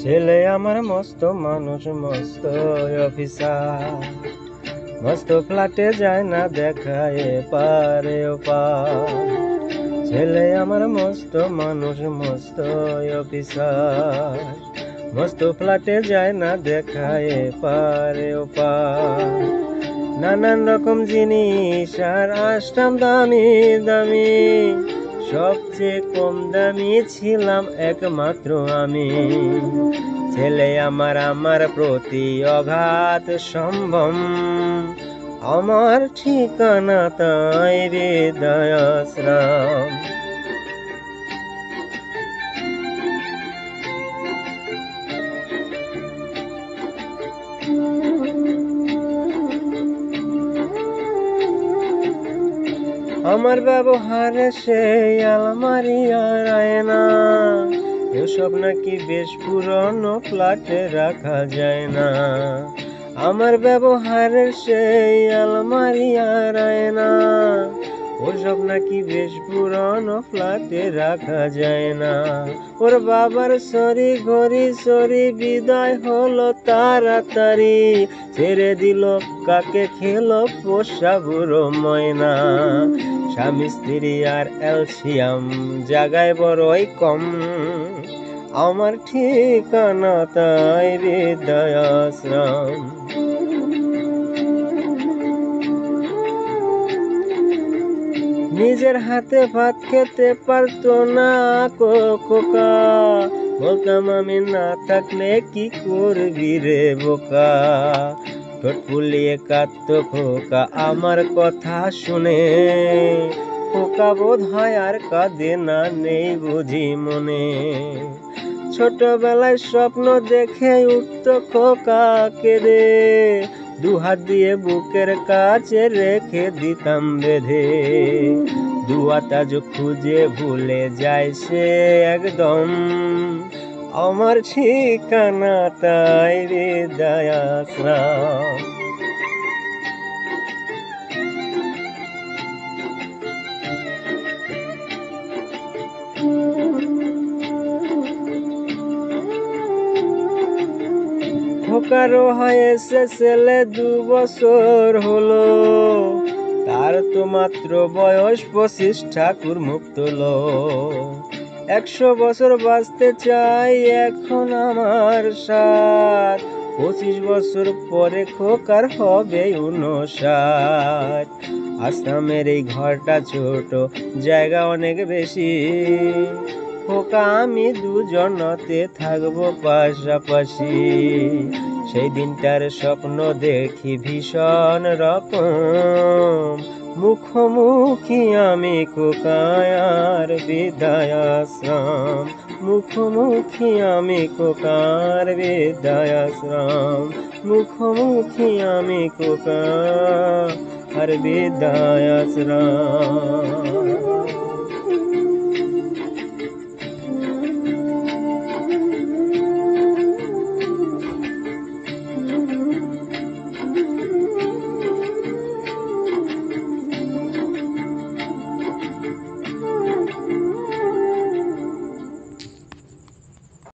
ছেলে আমার মস্ত মানুষ, মস্ত অফিসার, মস্ত ফ্ল্যাটে যায় না দেখা এপারে ওপার। ছেলে আমার মস্ত মানুষ, মস্ত অফিসার, মস্ত ফ্ল্যাটে যায় না দেখা এপারে ওপার। নানান রকম জিনিস আর আসতাম দামি দামি, সবচেয়ে কম দামি ছিলাম একমাত্র আমি। ছেলে আমার প্রতি অগাধ সম্ভ্রম, আমার ঠিকানা তাই হৃদয়াশ্রম। আমার ব্যবহারে সেই আলমারি আর আয়না, এসব নাকি বেশ পুরনো ফ্ল্যাটে রাখা যায় না। আমার ব্যবহারের সেই আলমারি আর আয়না, ওসব নাকি বেশ পুরনো ফ্ল্যাটে রাখা যায় না। ওর বাবার সরি ঘড়ি সরি, বিদায় হলো তাড়াতাড়ি, ছেড়ে দিল কাকে খেলো পোষা বুড়ো ময়না। স্বামী স্ত্রী আর অ্যালসিয়াম জাগায় বড়ই কম, আমার ঠিকানা তাই হৃদয়াশ্রম। নিজের হাতে ভাত খেতে পারতো না খোকা, বলতাম আমি না থাকলে কি করবি রে বোকা। ঠোঁট ফুলিয়ে কাঁদতো খোকা আমার কথা শুনে, খোকা বোধ হয় আর কাঁদে না, নেই বুঝি মনে। ছোটবেলায় স্বপ্ন দেখে উঠতো খোকা কেঁদে, দুহাত দিয়ে বুকের কাছে রেখে দিতাম বেঁধে। দুহাত আজ খুঁজে ভুলে যায় সে একদম, আমার ঠিকানা তাই হৃদয়াশ্রম। খোকারও হয়েছে ছেলে 2 বছর হলো, তার তো মাত্র বয়স 25, ঠাকুর মুখ তোলো। 100 বছর বাঁচতে চাই এখন আমার সাথ, 25 বছর পরে খোকার হবে 59। আশ্রমের এই ঘরটা ছোট, জায়গা অনেক বেশি, খোকা আমি দুজনতে থাকবো পাশাপাশি। সেই দিনটার স্বপ্ন দেখি ভীষণ রকম, মুখোমুখি আমি খোকার হৃদয়াশ্রম। মুখোমুখি আমি খোকার হৃদয়াশ্রম। মুখোমুখি আমি খোকার হৃদয়াশ্রম।